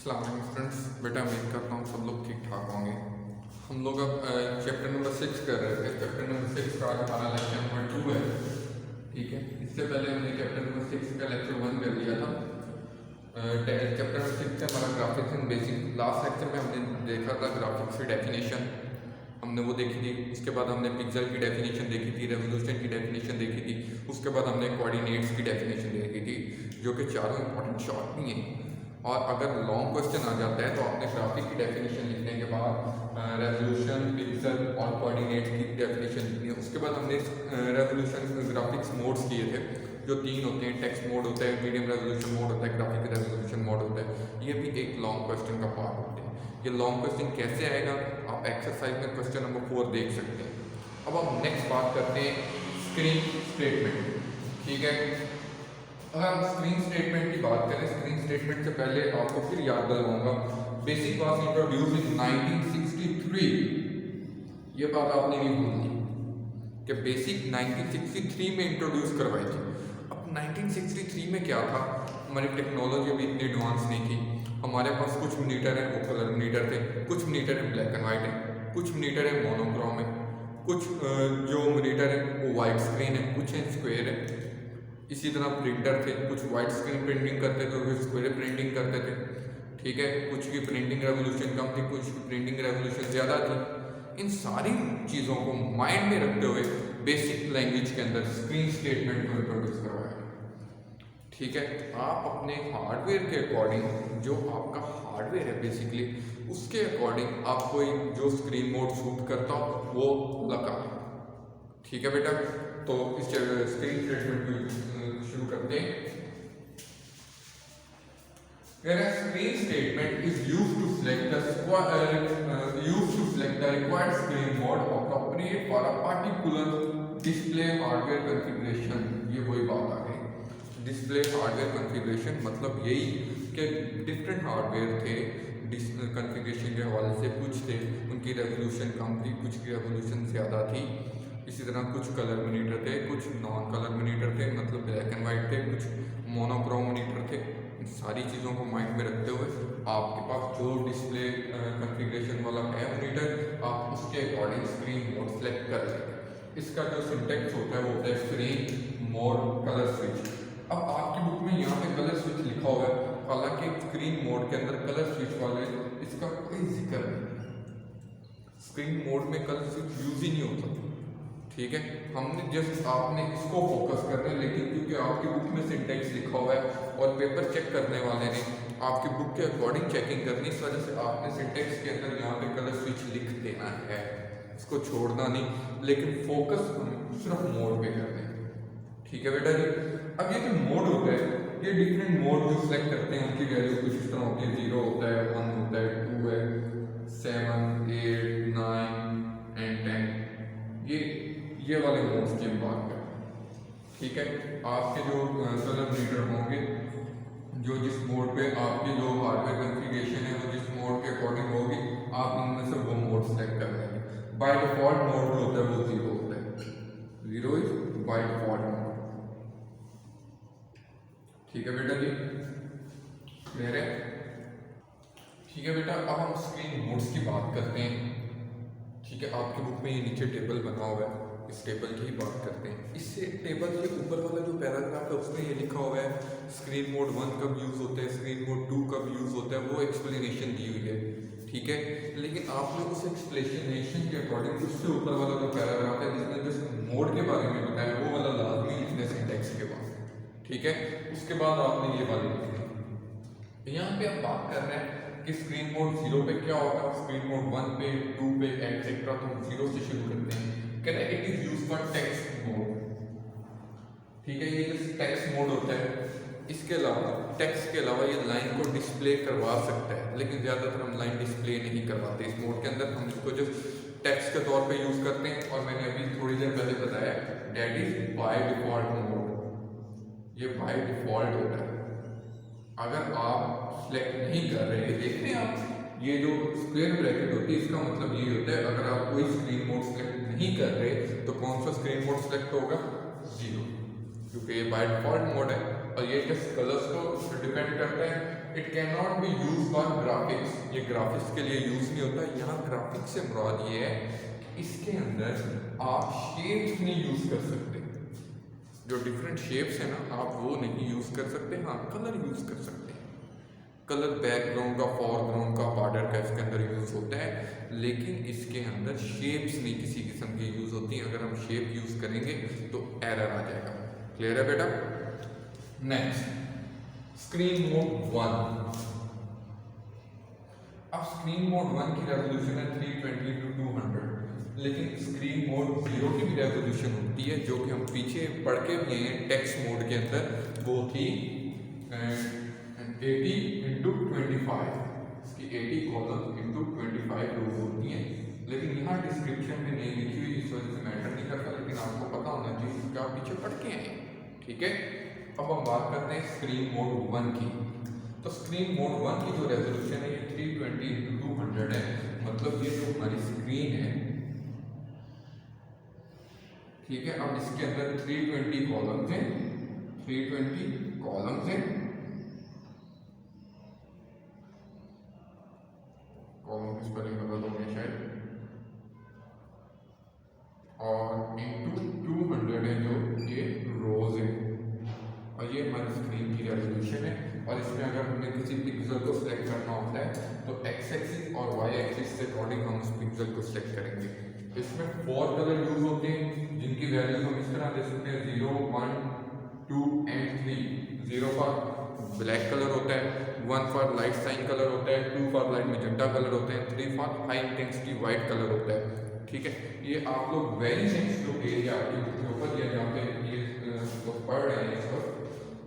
अस्सलाम वालेकुम स्टूडेंट्स, बेटा उम्मीद करता हूँ सब लोग ठीक ठाक होंगे। हम लोग अब चैप्टर नंबर 6 कर रहे थे। चैप्टर नंबर 6 का आज हमारा लेक्चर नंबर 2 है। ठीक है, इससे पहले हमने चैप्टर नंबर 6 का लेक्चर 1 कर लिया था। चैप्टर नंबर 6 से हमारा graphics and basic, last lecture में हमने देखा था ग्राफिक्स की डेफिनेशन, हमने वो देखी थी। उसके बाद हमने पिक्सल की डेफिनेशन देखी थी, रेवोल्यूशन की डेफिनेशन देखी थी। उसके बाद हमने कोऑर्डिनेट्स की डेफिनेशन देखी थी, जो कि चारों इंपॉर्टेंट शॉर्ट नहीं है। और अगर लॉन्ग क्वेश्चन आ जाता है तो आपने ग्राफिक की डेफिनेशन लिखने के बाद रेजोल्यूशन, पिक्सल और कोऑर्डिनेट की डेफिनेशन लिखनी है। उसके बाद हमने रेजोल्यूशन ग्राफिक्स मोड्स किए थे, जो 3 होते हैं। टेक्स्ट मोड होता है, मीडियम रेजोल्यूशन मोड होता है, ग्राफिक रेजोल्यूशन मोड होता है। ये भी एक लॉन्ग क्वेश्चन का पार्ट होता है। ये लॉन्ग क्वेश्चन कैसे आएगा, आप एक्सरसाइज में क्वेश्चन नंबर 4 देख सकते हैं। अब हम नेक्स्ट बात करते हैं स्क्रीन स्टेटमेंट। ठीक है, अगर हम स्क्रीन स्टेटमेंट की बात करें, स्क्रीन स्टेटमेंट से पहले आपको फिर याद दिलाऊंगा, बेसिक वाज इंट्रोड्यूस इन 1963। ये बात आपने नहीं भूलनी कि बेसिक 1963 में इंट्रोड्यूस करवाई थी। अब 1963 में क्या था, हमारी टेक्नोलॉजी अभी इतनी एडवांस नहीं थी। हमारे पास कुछ मॉनिटर हैं वो कलर मॉनिटर थे, कुछ मॉनिटर हैं ब्लैक एंड वाइट है, कुछ मॉनिटर हैं मोनोक्रोम है, कुछ जो मॉनिटर है वो वाइट स्क्रीन है, कुछ है स्क्वायर है। इसी तरह प्रिंटर थे, कुछ वाइट स्क्रीन प्रिंटिंग करते थे, कुछ स्क्वायर प्रिंटिंग करते थे। ठीक है, कुछ की प्रिंटिंग रेवोल्यूशन कम थी, कुछ की प्रिंटिंग रेवोल्यूशन ज़्यादा थी। इन सारी चीज़ों को माइंड में रखते हुए बेसिक लैंग्वेज के अंदर स्क्रीन स्टेटमेंट को इंट्रोड्यूस करवाया। ठीक है, आप अपने हार्डवेयर के अकॉर्डिंग, जो आपका हार्डवेयर है बेसिकली उसके अकॉर्डिंग आपको जो स्क्रीन मोड सूट करता हो वो लगा। ठीक है बेटा, तो इस स्क्रीन स्टेटमेंट को शुरू करते हैं। Screen statement is used to select the required screen mode appropriate for a particular display hardware configuration. ये वही बात आ गई, डिस्प्ले हार्डवेयर कॉन्फ़िगरेशन मतलब यही कि डिफरेंट हार्डवेयर थे कॉन्फ़िगरेशन के हवाले से। कुछ थे उनकी रेजोल्यूशन कम थी, कुछ की रेजोल्यूशन ज़्यादा थी। इसी तरह कुछ कलर मॉनिटर थे, कुछ नॉन कलर मॉनिटर थे, मतलब ब्लैक एंड वाइट थे, कुछ मोनोक्रोम मॉनिटर थे। इन सारी चीज़ों को माइंड में रखते हुए आपके पास जो डिस्प्ले कॉन्फ़िगरेशन वाला है मॉनिटर, आप उसके अकॉर्डिंग स्क्रीन मोड सेलेक्ट कर लेंगे। इसका जो सिंटेक्स होता है वो होता है स्क्रीन मोड कलर स्विच। अब आपकी बुक में यहाँ पे कलर स्विच लिखा हुआ है, हालांकि स्क्रीन मोड के अंदर कलर स्विच वाले इसका कोई जिक्र नहीं। स्क्रीन मोड में कलर स्विच यूज ही नहीं होता। ठीक है, हमने जस्ट आपने इसको फोकस करना है, लेकिन क्योंकि आपकी बुक में सिंटेक्स लिखा हुआ है और पेपर चेक करने वाले ने आपकी बुक के अकॉर्डिंग चेकिंग करनी, इस वजह से आपने सिंटेक्स के अंदर यहाँ पे कलर स्विच लिख देना है, इसको छोड़ना नहीं, लेकिन फोकस सिर्फ मोड पे करना है। ठीक है बेटा जी, अब ये जो मोड होता है, ये डिफरेंट मोड जो सेलेक्ट करते हैं उनकी वैल्यू कुछ इस तरह होती है। 0 होता है, 1 होता है, 2 है, 7, 8, 9 एंड 10। ये वाले मोड्स की हम बात करें। ठीक है, आपके जो कलर मॉनिटर होंगे, जो जिस मोड पे आपकी जो हार्डवेयर कॉन्फ़िगरेशन है वो जिस मोड के अकॉर्डिंग होगी, आप इनमें से वो मोड सेलेक्ट कर लेंगे। बाय डिफॉल्ट मोड जो होता है वो 0 होता है, 0 इज बाय डिफॉल्ट मोड। ठीक है बेटा जी, क्लियर है? ठीक है बेटा, अब हम स्क्रीन मोड्स की बात करते हैं। ठीक है, आपकी बुक में ये नीचे टेबल बना हुआ है, इस टेबल की ही बात करते हैं। इससे टेबल के ऊपर वाला जो पैराग्राफ है उसमें ये लिखा हुआ है स्क्रीन मोड 1 कब यूज़ होता है, स्क्रीन मोड 2 कब यूज़ होता है, वो एक्सप्लेनेशन दी हुई है। ठीक है, लेकिन आपने उस एक्सप्लेनेशन के अकॉर्डिंग उससे ऊपर वाला जो पैराग्राफ है जिसने जिस मोड के बारे में बताया वो वाला लाजमी लिखने सिंटेक्स के बाद। ठीक है, उसके बाद आपने ये वाले लिखने। यहाँ पे हम बात कर रहे हैं कि स्क्रीन मोड 0 पे क्या होगा, स्क्रीन मोड 1 पे, 2 पे एक्सेट्रा, तो हम 0 से शुरू करते हैं। कहते हैं it is used for text mode. ठीक है, ये जो टेक्स्ट मोड होता है, इसके अलावा टेक्स्ट के अलावा ये लाइन को डिस्प्ले करवा सकता है, लेकिन ज़्यादातर हम लाइन डिस्प्ले नहीं करवाते इस मोड के अंदर। हम इसको जो टेक्स्ट के तौर पे यूज़ करते हैं, और मैंने अभी थोड़ी देर पहले बताया that is by default mode. ये बाय डिफॉल्ट होता है, अगर आप सिलेक्ट नहीं कर रहे, देख रहे हैं आप ये जो स्क्वायर ब्रैकेट होती है, इसका मतलब ये होता है अगर आप कोई स्क्रीन मोड सेलेक्ट नहीं कर रहे तो कौन सा स्क्रीन मोड सेलेक्ट होगा, 0, क्योंकि ये बाय डिफॉल्ट मोड है। और ये जस्ट कलर्स को डिपेंड करता है it can not be use for graphics, ये ग्राफिक्स के लिए यूज नहीं होता। यहाँ ग्राफिक्स से मुराद ये है कि इसके अंदर आप शेप्स नहीं यूज कर सकते, जो डिफरेंट शेप्स है ना आप वो नहीं यूज कर सकते। हाँ कलर यूज कर सकते हैं, कलर बैकग्राउंड का, फोरग्राउंड का, बॉर्डर का इसके अंदर यूज होता है, लेकिन इसके अंदर शेप्स नहीं किसी किस्म की यूज होती हैं। अगर हम शेप यूज करेंगे तो एरर आ जाएगा। क्लियर है बेटा? Next screen mode 1। अब स्क्रीन मोड 1 की रेजोल्यूशन है 320x200, लेकिन स्क्रीन मोड 0 की भी रेजोल्यूशन होती है, जो कि हम पीछे पढ़ के भी हैं टेक्स्ट मोड के अंदर, वो थी 80x25, इसकी 80 कॉलम इंटू 25 रोज होती हैं, लेकिन यहाँ डिस्क्रिप्शन में नहीं लिखी हुई, इस वजह से मैटर नहीं करता, लेकिन आपको पता होना चाहिए क्योंकि आप पीछे पढ़ के आए। ठीक है, अब हम बात करते हैं स्क्रीन मोड 1 की। तो स्क्रीन मोड 1 की जो रेजोल्यूशन है ये 320x200 है, मतलब ये जो हमारी स्क्रीन है, ठीक है। अब इसके अंदर 320 कॉलम्स हैं, 320 कॉलम्स हैं, कॉलम की स्पेलिंग बदल होगी शायद, और इंटू 200 है जो ये रोज है, और ये हमारी स्क्रीन की रेजोल्यूशन है। और इसमें अगर हमें किसी पिक्सल को सिलेक्ट करना होता है तो एक्स एक्सिस और वाई एक्सिस से अकॉर्डिंग हम उस पिक्सल को सिलेक्ट करेंगे। इसमें 4 कलर यूज होते हैं, जिनकी वैल्यूज हम इस तरह दे सकते हैं 0, 1, 2 एंड 3। 0 फॉर ब्लैक कलर होता है, 1 फॉर लाइट साइन कलर होता है, 2 फॉर लाइट मैजेंटा कलर होता है, 3 for high intensity white colour होता है। ठीक है, ये आप लोग वेरी नेक्स्ट जो एरिया के ऊपर या जहाँ पे ये पढ़ रहे हैं इस वक्त,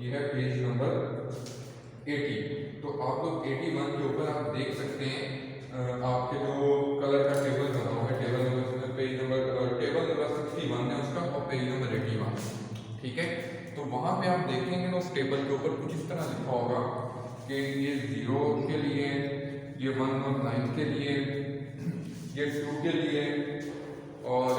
ये है पेज नंबर 80। तो आप लोग 81 के ऊपर आप देख सकते हैं आपके जो कलर का टेबल बना हुआ है, टेबल नंबर 61 है उसका, और पेज नंबर 81। ठीक है, तो वहाँ पे आप देखेंगे ना उस टेबल के ऊपर कुछ इस तरह लिखा होगा कि ये 0 के लिए, ये 1 और 9 के लिए, ये 2 के लिए, और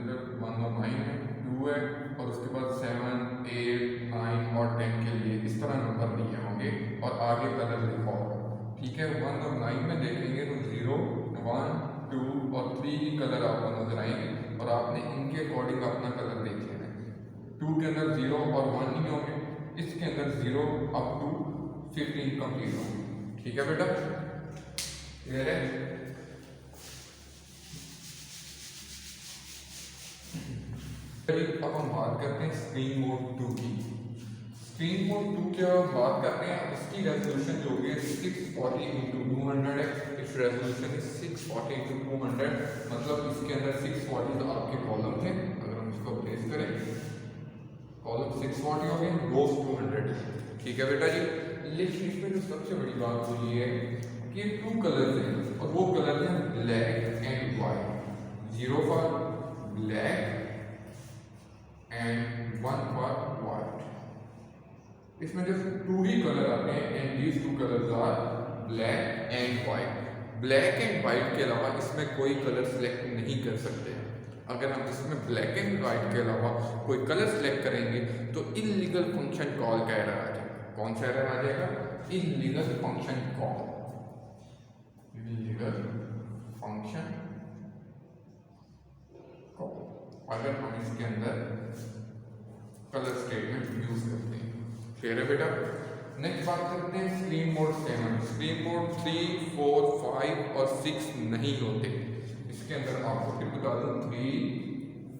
इधर 1 और 9 है, 2 है, और उसके बाद 7, 8, 9 और 10 के लिए इस तरह नंबर दिए होंगे और आगे कलर लिखा होगा। ठीक है, 1 और 9 में देखेंगे तो 0, 1, 2 और 3 ही कलर आपको नजर आएंगे, और आपने इनके अकॉर्डिंग अपना कलर देख लेना है। 2 के अंदर 0 और 1 नहीं होंगे, इसके अंदर 0 अप टू 15 कंप्लीट होंगे। ठीक है बेटा, क्लियर है? अब हम बात करते हैं स्क्रीन मोड 2 की। स्क्रीन मोड 2 की हम बात करते हैं, इसकी रेजोल्यूशन जो है 640x200 है। इस रेजोल्यूशन इज 640x200, मतलब इसके अंदर 640 आपके कॉलम थे। अगर हम इसको प्लेस करें, कॉलम 640 हो गए, रोज 200। ठीक है बेटा जी, लेकिन इसमें जो सबसे बड़ी बात वो ये है कि 2 कलर्स हैं, और वो कलर हैं black and white. 0 for black and 1 for white. इसमें जब 2 ही कलर आते हैं, and these 2 colours are black and white. Black and white के अलावा इसमें कोई कलर सिलेक्ट नहीं कर सकते। अगर हम इसमें ब्लैक एंड वाइट के अलावा कोई कलर सिलेक्ट करेंगे तो इल्लीगल फंक्शन कॉल का एरर आ जाएगा। कौन सा एरर आ जाएगा? Illegal function call, illegal function call, अगर हम इसके अंदर कलर स्टेटमेंट यूज करते हैं। क्लियर है बेटा? नेक्स्ट बात करते हैं स्क्रीन मोड 7। स्क्रीन मोड 3, 4, 5 और 6 नहीं होते इसके अंदर। आपको फिर बता दूं 3,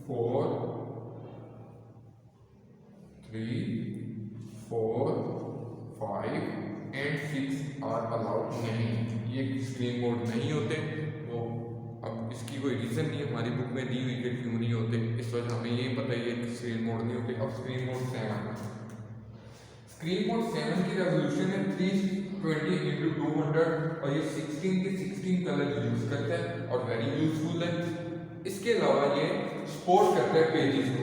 4 5 एंड 6 आर अलाउड नहीं, ये स्क्रीन मोड नहीं होते। वो अब इसकी कोई रीज़न नहीं है हमारी बुक में दी हुई कि क्यों नहीं होते, इस वजह हमें ये पता ही है कि स्क्रीन मोड नहीं होते। अब स्क्रीन मोड 7, स्क्रीन मोड 7 की रेजोल्यूशन है 320x200, और ये 16 के 16 कलर यूज करता है और वेरी यूजफुल है। इसके अलावा ये सपोर्ट करता है पेजेस को।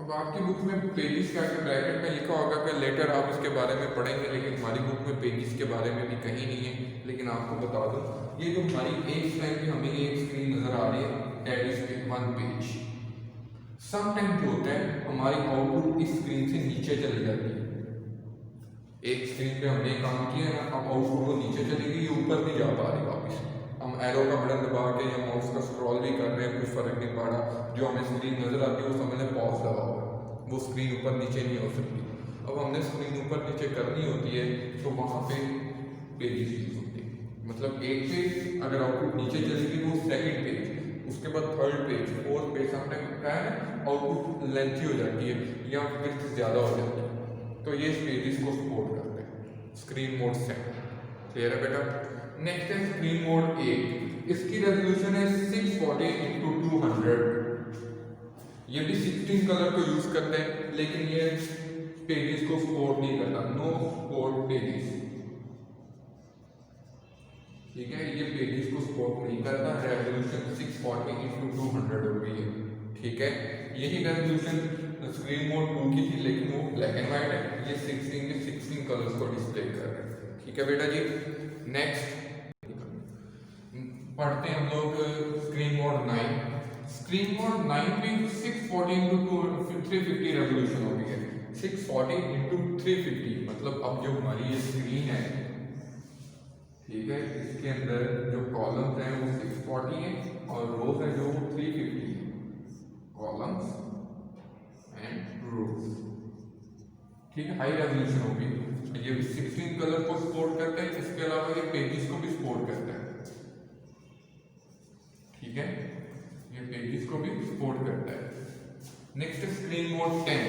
अब आपकी बुक में पेजेस का ब्रैकेट में लिखा होगा कि लेटर आप इसके बारे में पढ़ेंगे, लेकिन हमारी बुक में पेजेस के बारे में भी कहीं नहीं है। लेकिन आपको बता दूं, ये जो हमारी एक टाइम की हमें एक स्क्रीन नजर आ रही है, that is 1 page. Some time जो होता है हमारी आउटपुट इस स्क्रीन से नीचे चली जाती है। एक स्क्रीन पे हमने काम किया ना, अब आउटपुट वो नीचे चलेगी, ये ऊपर नहीं जा पा रही वापस। हम एरो का बटन दबा के या माउस का स्क्रॉल भी कर रहे हैं, कुछ फर्क नहीं पड़ रहा, जो हमें स्क्रीन नजर आती है वो समझ लें पॉज लगा हुआ, वो स्क्रीन ऊपर नीचे नहीं हो सकती। अब हमने स्क्रीन ऊपर नीचे करनी होती है तो वहाँ पे पेजेस यूज होते हैं। मतलब एक पेज अगर आउटपुट नीचे चलेगी वो सेकंड पेज, उसके बाद third page, fourth page, sometime क्या है आउटपुट लेंथी हो जाती है या विड्थ ज़्यादा हो जाती है, तो ये पेजेस को सपोर्ट करते हैं। स्क्रीन मोड सेट क्लियर है बेटा। नेक्स्ट है स्क्रीन मोड 8, इसकी रेजोल्यूशन है 640x200। ये भी 16 कलर को यूज करते हैं, लेकिन ये पेजेस को सपोर्ट नहीं करता, नो सपोर्ट पेजेस। ठीक है, ये पेजेस को सपोर्ट नहीं करता, रेजोल्यूशन 640x200 हो गई है। ठीक है, यही रेजोल्यूशन स्क्रीन मोड 2 की थी, लेकिन वो ब्लैक एंड व्हाइट है, ये 16 कलर्स को डिस्प्ले कर रहे हैं। ठीक है बेटा जी। नेक्स्ट पढ़ते हैं हम लोग स्क्रीन मोड 9। स्क्रीन मोड 9 भी 640x350 रेजोल्यूशन हो गई है। 640x350 मतलब अब जो हमारी ये स्क्रीन है, ठीक है, इसके अंदर जो कॉलम्स हैं वो 640 है और रोज है जो 350 है, कॉलम्स एंड रोज। ठीक है, हाई रेजोल्यूशन होगी। ये भी 16 कलर को सपोर्ट करता है, इसके अलावा ये पेजेस को भी सपोर्ट करता है। ठीक है, ये पेजेस को भी सपोर्ट करता है। नेक्स्ट स्क्रीन मोड 10,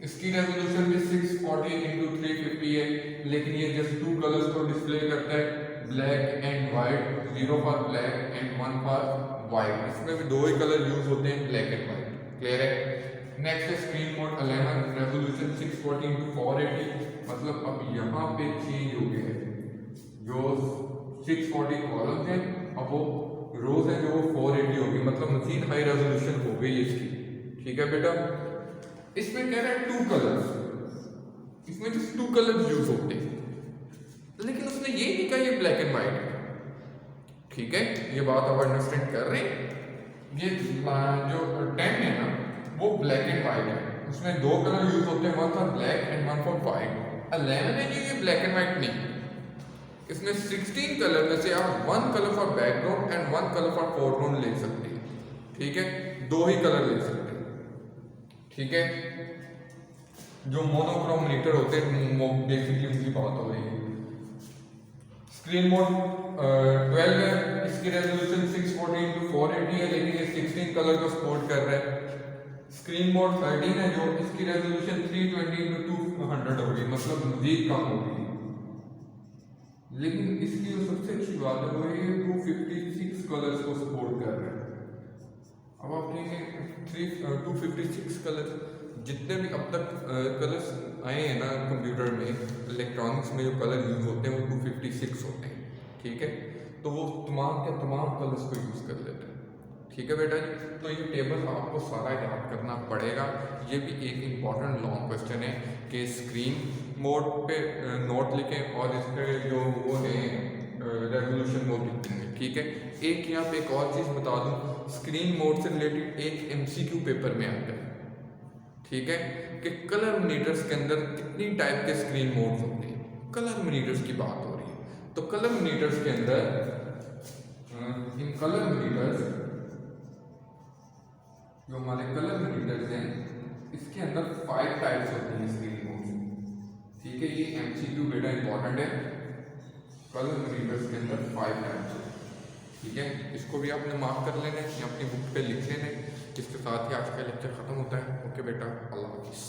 इसकी रेजोल्यूशन भी 640x350 है, लेकिन ये जस्ट 2 कलर्स को डिस्प्ले करता है, black and white, 0 for black and 1 for white. इसमें भी 2 ही कलर यूज होते हैं, ब्लैक एंड व्हाइट। क्लियर है। नेक्स्ट है स्क्रीन मोड 11, रेजोल्यूशन 640x480, मतलब अब यहाँ पे चेंज हो गया है, जो 640 कॉलम्स है अब वो रोज है जो 480 होगी, मतलब मजीद हाई रेजोल्यूशन हो गई इसकी। ठीक है बेटा। इसमें कह रहा है 2 कलर्स, इसमें just 2 कलर्स यूज होते हैं, लेकिन उसने ये नहीं कहा ये ब्लैक एंड व्हाइट है। ठीक है, ये बात आप अंडरस्टैंड कर रहे हैं। ये जो 10 है ना वो ब्लैक एंड व्हाइट है, उसमें 2 कलर यूज होते हैं, 1 for black and 1 for white. 11 है ये ब्लैक एंड व्हाइट नहीं, इसमें 16 कलर में से आप 1 colour for background and 1 colour for foreground ले सकते हैं। ठीक है, 2 ही कलर ले सकते हैं। ठीक है, जो मोनोक्रोम मीटर होते हैं बेसिकली उनकी बात हो रही है। स्क्रीन मोड 12 है, इसकी रेजोल्यूशन 640x480 है, लेकिन ये 16 कलर को सपोर्ट कर रहा है। स्क्रीन मोड 13 है, जो इसकी रेजोल्यूशन 320x200 हो गई, मतलब मजीद कम हो गई। लेकिन इसकी जो सबसे अच्छी बात है वो ये 256 कलर्स को सपोर्ट कर रहा है। अब आप कहेंगे 256 कलर, जितने भी अब तक कलर्स आए हैं ना कंप्यूटर में, इलेक्ट्रॉनिक्स में जो कलर यूज होते हैं वो 256 होते हैं। ठीक है, तो वो तमाम के तमाम कलर्स को यूज कर लेते हैं। ठीक है बेटा जी, तो ये टेबल आपको सारा याद करना पड़ेगा। ये भी एक इम्पॉर्टेंट लॉन्ग क्वेश्चन है कि स्क्रीन मोड पे नोट लिखें और इसके जो वो है रेजोल्यूशन वो लिखेंगे। ठीक है, एक यहाँ पे एक और चीज़ बता दूँ, स्क्रीन मोड से रिलेटेड एक MCQ पेपर में आता है। ठीक है, कि कलर मॉनिटर्स के अंदर कितनी टाइप के स्क्रीन मोड्स होते हैं, कलर मॉनिटर्स की बात हो रही है। तो कलर मॉनिटर्स के अंदर इन कलर मॉनिटर्स जो हमारे कलर मॉनिटर्स हैं इसके अंदर 5 टाइप्स होती हैं स्क्रीन मोड्स। ठीक है, ये MCQ बेटा इंपॉर्टेंट है, कलर मॉनिटर्स के अंदर 5 टाइप्स होती हैं। ठीक है, इसको भी आपने मार्क कर लेना है या अपनी बुक पे लिख लेना है। इसके साथ ही आज का लेक्चर खत्म होता है। ओके बेटा, अल्लाह हाफिज़।